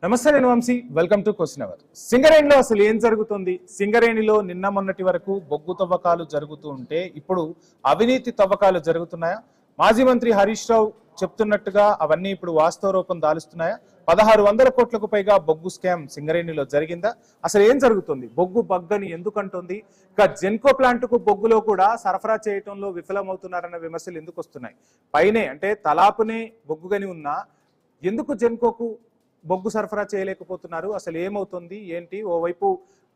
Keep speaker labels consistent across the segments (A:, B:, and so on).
A: నమస్తే, నేను Vamshi. Welcome to question hour. సింగరేణిలో అసలు ఏం జరుగుతుంది? సింగరేణిలో నిన్న మొన్నటి వరకు బొగ్గు తవ్వకాలు జరుగుతూ ఉంటే ఇప్పుడు అవినీతి తవ్వకాలు జరుగుతున్నాయా? మాజీ మంత్రి హరీష్ రావు చెప్తున్నట్టుగా అవన్నీ ఇప్పుడు వాస్తవ రూపం దాలుస్తున్నాయా? 1600 కోట్లకు పైగా బొగ్గు స్కామ్ సింగరేణిలో జరిగిందా? అసలు ఏం జరుగుతుంది? బొగ్గు బగ్గని ఎందుకంటుంది? ఇక జెన్కో ప్లాంట్ కు బొగ్గులో కూడా సరఫరా చేయటంలో విఫలమవుతున్నారన్న విమర్శలు ఎందుకు వస్తున్నాయి? పైనే అంటే తలాపునే బొగ్గుగని ఉన్నా ఎందుకు జెన్కోకు బొగ్గు సరఫరా చేయలేకపోతున్నారు? అసలు ఏమవుతుంది ఏంటి? ఓవైపు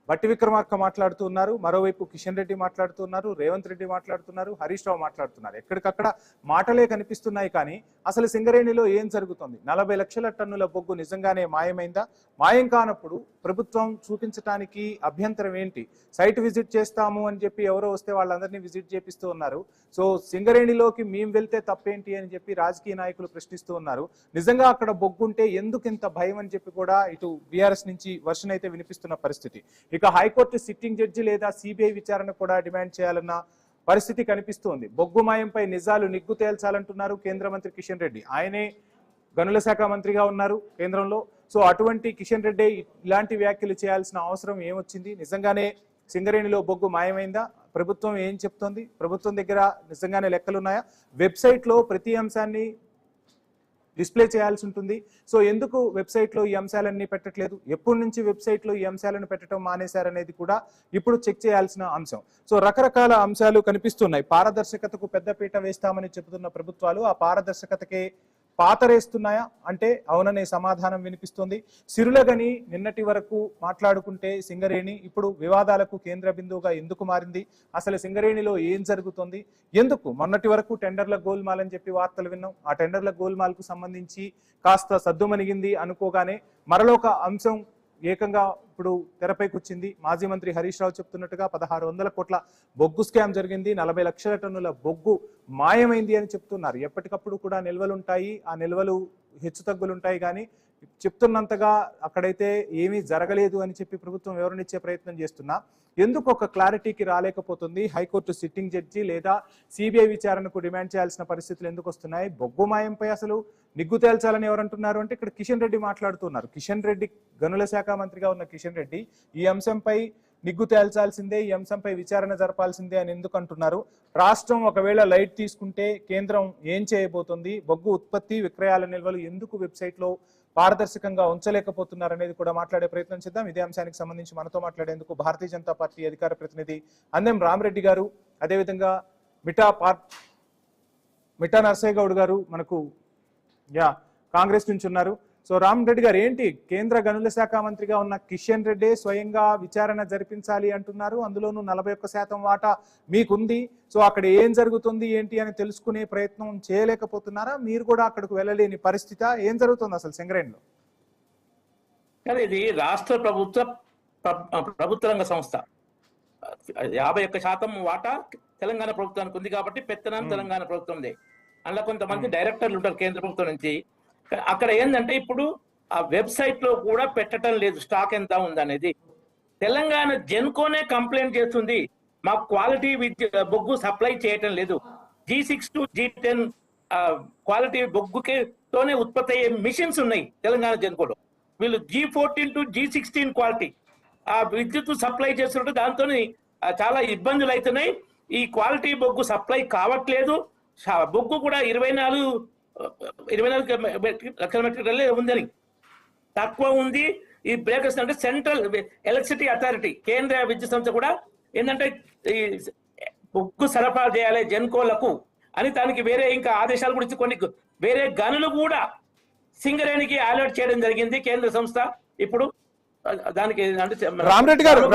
A: బట్టి విక్రమార్క మాట్లాడుతున్నారు, మరోవైపు కిషన్ రెడ్డి మాట్లాడుతున్నారు, రేవంత్ రెడ్డి మాట్లాడుతున్నారు, హరీష్ రావు మాట్లాడుతున్నారు. ఎక్కడికక్కడ మాటలే కనిపిస్తున్నాయి. కానీ అసలు సింగరేణిలో ఏం జరుగుతుంది? 40 లక్షల టన్నుల బొగ్గు నిజంగానే మాయమైందా? మాయం కానప్పుడు ప్రభుత్వం చూపించడానికి అభ్యంతరం ఏంటి? సైట్ విజిట్ చేస్తాము అని చెప్పి ఎవరో వస్తే వాళ్ళందరినీ విజిట్ చేపిస్తూ ఉన్నారు. సో సింగరేణిలోకి మేము వెళ్తే తప్పేంటి అని చెప్పి రాజకీయ నాయకులు ప్రశ్నిస్తూ ఉన్నారు. నిజంగా అక్కడ బొగ్గుంటే ఎందుకు ఇంత భయం అని చెప్పి కూడా ఇటు బీఆర్ఎస్ నుంచి వర్షన్ అయితే వినిపిస్తున్న పరిస్థితి. ఇక హైకోర్టు సిట్టింగ్ జడ్జి లేదా సిబిఐ విచారణ కూడా డిమాండ్ చేయాలన్న పరిస్థితి కనిపిస్తోంది. బొగ్గు మాయంపై నిజాలు నిగ్గు తేల్చాలంటున్నారు కేంద్ర మంత్రి కిషన్ రెడ్డి. ఆయనే గనుల శాఖ మంత్రిగా ఉన్నారు కేంద్రంలో. సో అటువంటి కిషన్ రెడ్డి ఇలాంటి వ్యాఖ్యలు చేయాల్సిన అవసరం ఏమొచ్చింది? నిజంగానే సింగరేణిలో బొగ్గు మాయమైందా? ప్రభుత్వం ఏం చెప్తోంది? ప్రభుత్వం దగ్గర నిజంగానే లెక్కలున్నాయా? వెబ్సైట్లో ప్రతి అంశాన్ని డిస్ప్లే చేయాల్సి ఉంటుంది. సో ఎందుకు వెబ్సైట్లో ఈ అంశాలన్నీ పెట్టట్లేదు? ఎప్పటి నుంచి వెబ్సైట్లో ఈ అంశాలను పెట్టడం మానేశారనేది కూడా ఇప్పుడు చెక్ చేయాల్సిన అంశం. సో రకరకాల అంశాలు కనిపిస్తున్నాయి. పారదర్శకతకు పెద్దపీట వేస్తామని చెబుతున్న ప్రభుత్వాలు ఆ పారదర్శకతకే పాతరేస్తున్నాయా అంటే అవుననే సమాధానం వినిపిస్తుంది. సిరులగని నిన్నటి వరకు మాట్లాడుకుంటే సింగరేణి ఇప్పుడు వివాదాలకు కేంద్ర బిందువుగా ఎందుకు మారింది? అసలు సింగరేణిలో ఏం జరుగుతుంది? ఎందుకు మొన్నటి వరకు టెండర్ల గోల్మాల్ అని చెప్పి వార్తలు విన్నాం. ఆ టెండర్ల గోల్మాల్కు సంబంధించి కాస్త సద్దుమణిగింది అనుకోగానే మరొక అంశం ఏకంగా ఇప్పుడు తెరపైకి వచ్చింది. మాజీ మంత్రి హరీష్ రావు చెప్తున్నట్టుగా 1600 కోట్ల బొగ్గు స్కామ్ జరిగింది, 40 లక్షల టన్నుల బొగ్గు మాయమైంది అని చెప్తున్నారు. ఎప్పటికప్పుడు కూడా నిల్వలుంటాయి, ఆ నిల్వలు హెచ్చుతగ్గులుంటాయి. కానీ చెప్తున్నంతగా అక్కడైతే ఏమీ జరగలేదు అని చెప్పి ప్రభుత్వం వివరణిచ్చే ప్రయత్నం చేస్తున్నా ఎందుకు ఒక క్లారిటీకి రాలేకపోతుంది? హైకోర్టు సిట్టింగ్ జడ్జి లేదా సిబిఐ విచారణకు డిమాండ్ చేయాల్సిన పరిస్థితులు ఎందుకు వస్తున్నాయి? బొగ్గు మాయంపై అసలు నిగ్గు తేల్చాలని ఎవరంటున్నారు అంటే ఇక్కడ కిషన్ రెడ్డి మాట్లాడుతున్నారు. కిషన్ రెడ్డి గనుల శాఖ మంత్రిగా ఉన్న కిషన్ రెడ్డి ఈ అంశంపై నిగ్గు తేల్చాల్సిందే, ఈ అంశంపై విచారణ జరపాల్సిందే అని ఎందుకు అంటున్నారు? రాష్ట్రం ఒకవేళ లైట్ తీసుకుంటే కేంద్రం ఏం చేయబోతుంది? బొగ్గు ఉత్పత్తి విక్రయాల నిల్వలు ఎందుకు వెబ్సైట్లో పారదర్శకంగా ఉంచలేకపోతున్నారు అనేది కూడా మాట్లాడే ప్రయత్నం చేద్దాం. ఇదే అంశానికి సంబంధించి మనతో మాట్లాడేందుకు భారతీయ జనతా పార్టీ అధికార ప్రతినిధి అందెం రామరెడ్డి గారు, అదేవిధంగా మిఠా నర్సయ్య గౌడ్ గారు మనకు కాంగ్రెస్ నుంచి ఉన్నారు. సో రామరెడ్డి గారు, ఏంటి కేంద్ర గనుల శాఖ మంత్రిగా ఉన్న కిషన్ రెడ్డి స్వయంగా విచారణ జరిపించాలి అంటున్నారు. అందులోనూ 41% వాటా మీకుంది. సో అక్కడ ఏం జరుగుతుంది ఏంటి అని తెలుసుకునే ప్రయత్నం చేయలేకపోతున్నారా? మీరు కూడా అక్కడికి వెళ్ళలేని పరిస్థితి ఏం జరుగుతుంది అసలు సింగరేణిలో?
B: ఇది రాష్ట్ర ప్రభుత్వ రంగ సంస్థ. 51% వాటా తెలంగాణ ప్రభుత్వానికి ఉంది కాబట్టి పెత్తనం తెలంగాణ ప్రభుత్వందే. అందులో కొంతమంది డైరెక్టర్లు ఉంటారు కేంద్ర ప్రభుత్వం నుంచి. అక్కడ ఏంటంటే ఇప్పుడు ఆ వెబ్సైట్ లో కూడా పెట్టడం లేదు స్టాక్ ఎంత ఉందనేది. తెలంగాణ జెన్కోనే కంప్లైంట్ చేస్తుంది, మాకు క్వాలిటీ బొగ్గు సప్లై చేయటం లేదు. G6 to G10 క్వాలిటీ బొగ్గుతోనే ఉత్పత్తి అయ్యే మిషన్స్ ఉన్నాయి తెలంగాణ జెన్కోలో. వీళ్ళు G14 to G16 క్వాలిటీ ఆ విద్యుత్ సప్లై చేస్తున్నట్టు దాంతో చాలా ఇబ్బందులు అవుతున్నాయి. ఈ క్వాలిటీ బొగ్గు సప్లై కావట్లేదు. బొగ్గు కూడా 24 లక్షల మెట్రిక్ టన్నులే ఉందని తక్కువ ఉంది. ఈ బ్రేకర్స్ అంటే సెంట్రల్ ఎలక్ట్రిసిటీ అథారిటీ, కేంద్ర విద్యుత్ సంస్థ కూడా ఏంటంటే ఈ బొగ్గు సరఫరా చేయాలి జెన్కోలకు అని దానికి వేరే ఇంకా ఆదేశాలు కూడా ఇచ్చి కొన్ని వేరే గనులు కూడా సింగరేణికి అలర్ట్ చేయడం జరిగింది కేంద్ర సంస్థ. ఇప్పుడు దానికి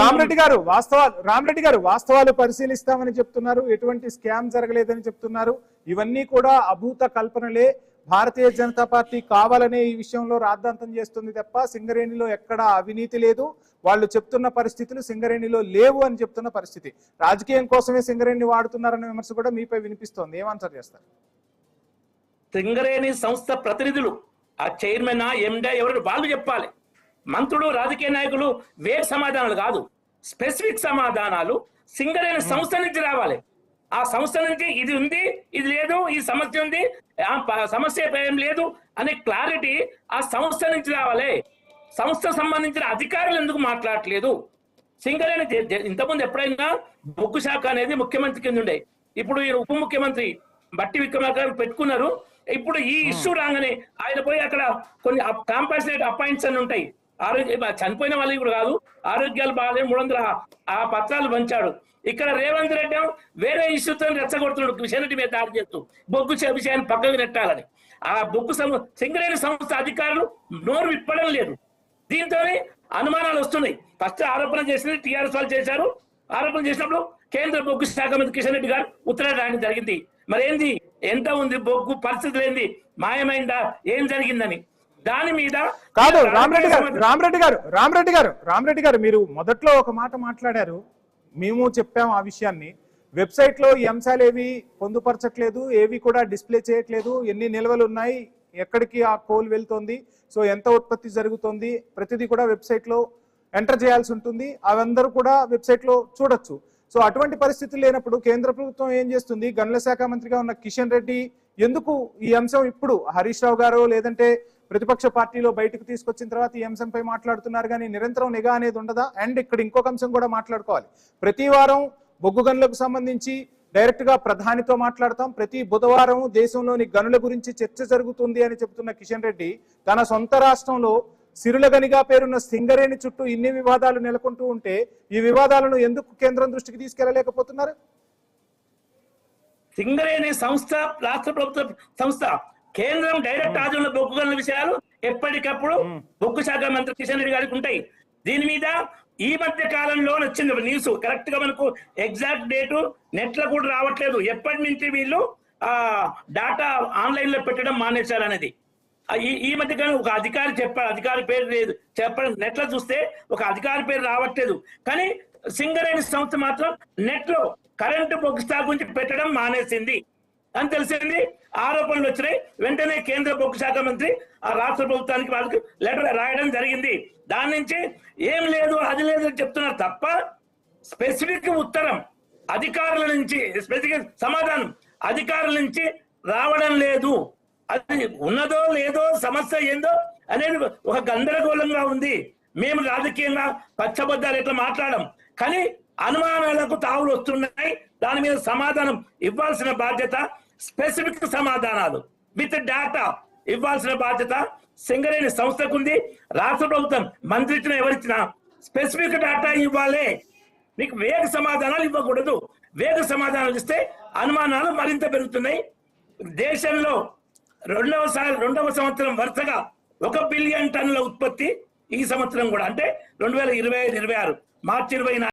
A: రామరెడ్డి గారు వాస్తవాలు పరిశీలిస్తామని చెప్తున్నారు. ఎటువంటి స్కామ్ జరగలేదని చెప్తున్నారు. ఇవన్నీ కూడా అభూత కల్పనలే. భారతీయ జనతా పార్టీ కావాలనే ఈ విషయంలో రాద్ధాంతం చేస్తుంది తప్ప సింగరేణిలో ఎక్కడ అవినీతి లేదు. వాళ్ళు చెప్తున్న పరిస్థితులు సింగరేణిలో లేవు అని చెప్తున్న పరిస్థితి. రాజకీయం కోసమే సింగరేణి వాడుతున్నారన్న విమర్శ కూడా మీపై వినిపిస్తోంది. ఏమాన్సర్ చేస్తారు?
B: సింగరేణి సంస్థ ప్రతినిధులు, ఆ చైర్మన్ ఎండే ఎవరు వాళ్ళు చెప్పాలి. మంత్రులు రాజకీయ నాయకులు వేరే సమాధానాలు కాదు, స్పెసిఫిక్ సమాధానాలు సింగరేణి సంస్థ నుంచి రావాలి. ఆ సంస్థ నుంచి ఇది ఉంది, ఇది లేదు, ఈ సమస్య ఉంది, సమస్య ఏం లేదు అనే క్లారిటీ ఆ సంస్థ నుంచి రావాలి. సంస్థ సంబంధించిన అధికారులు ఎందుకు మాట్లాడట్లేదు? సింగరేణి ఇంతకుముందు ఎప్పుడైనా బొగ్గు శాఖ అనేది ముఖ్యమంత్రి కింద ఉండే, ఇప్పుడు ఈయన ఉప ముఖ్యమంత్రి బట్టి విక్రమార్క పెట్టుకున్నారు. ఇప్పుడు ఈ ఇష్యూ రాగానే ఆయన పోయి అక్కడ కొన్ని కాంపల్సరీ అపాయింట్స్ అని ఉంటాయి, ఆరోగ్య చనిపోయిన వాళ్ళకి ఇప్పుడు కాదు, ఆరోగ్యాలు బాగాలేదు 300 ఆ పత్రాలు పంచాడు. ఇక్కడ రేవంత్ రెడ్డి వేరే ఇష్యూతో రెచ్చగొడుతున్నాడు, కిషన్ రెడ్డి మీద దాడి చేస్తూ బొగ్గు విషయాన్ని పక్కకు నెట్టాలని. ఆ బొగ్గు సింగరేణి సంస్థ అధికారులు నోరు విప్పడం లేదు. దీంతోనే అనుమానాలు వస్తున్నాయి. ఫస్ట్ ఆరోపణ చేసింది టీఆర్ఎస్ వాళ్ళు చేశారు. ఆరోపణ చేసినప్పుడు కేంద్ర బొగ్గు శాఖ మంత్రి కిషన్ రెడ్డి గారు ఉత్తరాలు రాయడం జరిగింది. మరి ఏంది, ఎంత ఉంది బొగ్గు, పరిస్థితులు ఏంది, మాయమైందా, ఏం జరిగిందని దాని మీద
A: కాదు. రామరెడ్డి గారు మీరు మొదట్లో ఒక మాట మాట్లాడారు, మేము చెప్పాం ఆ విషయాన్ని. వెబ్సైట్ లో ఈ అంశాలు ఏవి పొందుపరచట్లేదు, ఏవి కూడా డిస్ప్లే చేయట్లేదు, ఎన్ని నిల్వలు ఉన్నాయి, ఎక్కడికి ఆ కోల్ వెళ్తోంది, సో ఎంత ఉత్పత్తి జరుగుతోంది, ప్రతిదీ కూడా వెబ్సైట్ లో ఎంటర్ చేయాల్సి ఉంటుంది. అవందరూ కూడా వెబ్సైట్ లో చూడొచ్చు. సో అటువంటి పరిస్థితులు లేనప్పుడు కేంద్ర ప్రభుత్వం ఏం చేస్తుంది? గనుల శాఖ మంత్రిగా ఉన్న కిషన్ రెడ్డి ఎందుకు ఈ అంశం ఇప్పుడు హరీష్ రావు గారు లేదంటే ప్రతిపక్ష పార్టీలో బయటకు తీసుకొచ్చిన తర్వాత ఈ అంశంపై మాట్లాడుతున్నారు, కానీ నిరంతరం నిఘా అనేది ఉండదా? అండ్ ఇక్కడ ఇంకొక అంశం కూడా మాట్లాడుకోవాలి. ప్రతి వారం బొగ్గు గనులకు సంబంధించి డైరెక్ట్ గా ప్రధానితో మాట్లాడతాం, ప్రతి బుధవారం దేశంలోని గనుల గురించి చర్చ జరుగుతుంది అని చెబుతున్న కిషన్ రెడ్డి తన సొంత రాష్ట్రంలో సిరుల గనిగా పేరున్న సింగరేణి చుట్టూ ఇన్ని వివాదాలు నెలకొంటూ ఉంటే ఈ వివాదాలను ఎందుకు కేంద్రం దృష్టికి తీసుకెళ్లలేకపోతున్నారు?
B: సింగరేణి సంస్థ రాష్ట్ర ప్రభుత్వ సంస్థ, కేంద్రం డైరెక్ట్ ఆధీనంలో బొగ్గు గనుల విషయాలు ఎప్పటికప్పుడు బొగ్గు శాఖ మంత్రి కిషన్ రెడ్డి గారికి ఉంటాయి. దీని మీద ఈ మధ్య కాలంలో వచ్చింది న్యూస్, కరెక్ట్ గా మనకు ఎగ్జాక్ట్ డేటు నెట్ లో కూడా రావట్లేదు, ఎప్పటి నుంచి వీళ్ళు డాటా ఆన్లైన్ లో పెట్టడం మానేశారు అనేది. ఈ మధ్య కాలం ఒక అధికారి చెప్పారు, అధికారి పేరు లేదు చెప్పడం, నెట్ లో చూస్తే ఒక అధికారి పేరు రావట్లేదు. కానీ సింగరేణి సంస్థ మాత్రం నెట్ లో కరెంటు బొగ్గు స్టాక్ గురించి పెట్టడం మానేసింది అని తెలిసింది. ఆరోపణలు వచ్చినాయి. వెంటనే కేంద్ర బొగ్గు శాఖ మంత్రి ఆ రాష్ట్ర ప్రభుత్వానికి వాళ్ళకి లెటర్ రాయడం జరిగింది. దాని నుంచి ఏం లేదు, అది లేదు అని చెప్తున్నారు తప్ప స్పెసిఫిక్ ఉత్తరం అధికారుల నుంచి, స్పెసిఫిక్ సమాధానం అధికారుల నుంచి రావడం లేదు. అది ఉన్నదో లేదో, సమస్య ఏందో అనేది ఒక గందరగోళంగా ఉంది. మేము రాజకీయంగా పచ్చబద్దాలు ఎట్లా మాట్లాడడం, కానీ అనుమానాలకు తావులు వస్తున్నాయి. దాని మీద సమాధానం ఇవ్వాల్సిన బాధ్యత, స్పెసిఫిక్ సమాధానాలు విత్ డేటా ఇవ్వాల్సిన బాధ్యత సింగరేణి సంస్థకు ఉంది. రాష్ట్ర ప్రభుత్వం మంత్రి ఇచ్చిన ఎవరిచ్చినా స్పెసిఫిక్ డేటా ఇవ్వాలి. మీకు వేగ సమాధానాలు ఇవ్వకూడదు. వేగ సమాధానాలు ఇస్తే అనుమానాలు మరింత పెరుగుతున్నాయి. దేశంలో రెండవ సంవత్సరం వరుసగా 1 బిలియన్ టన్నుల ఉత్పత్తి ఈ సంవత్సరం కూడా, అంటే 2025-26 మార్చి 24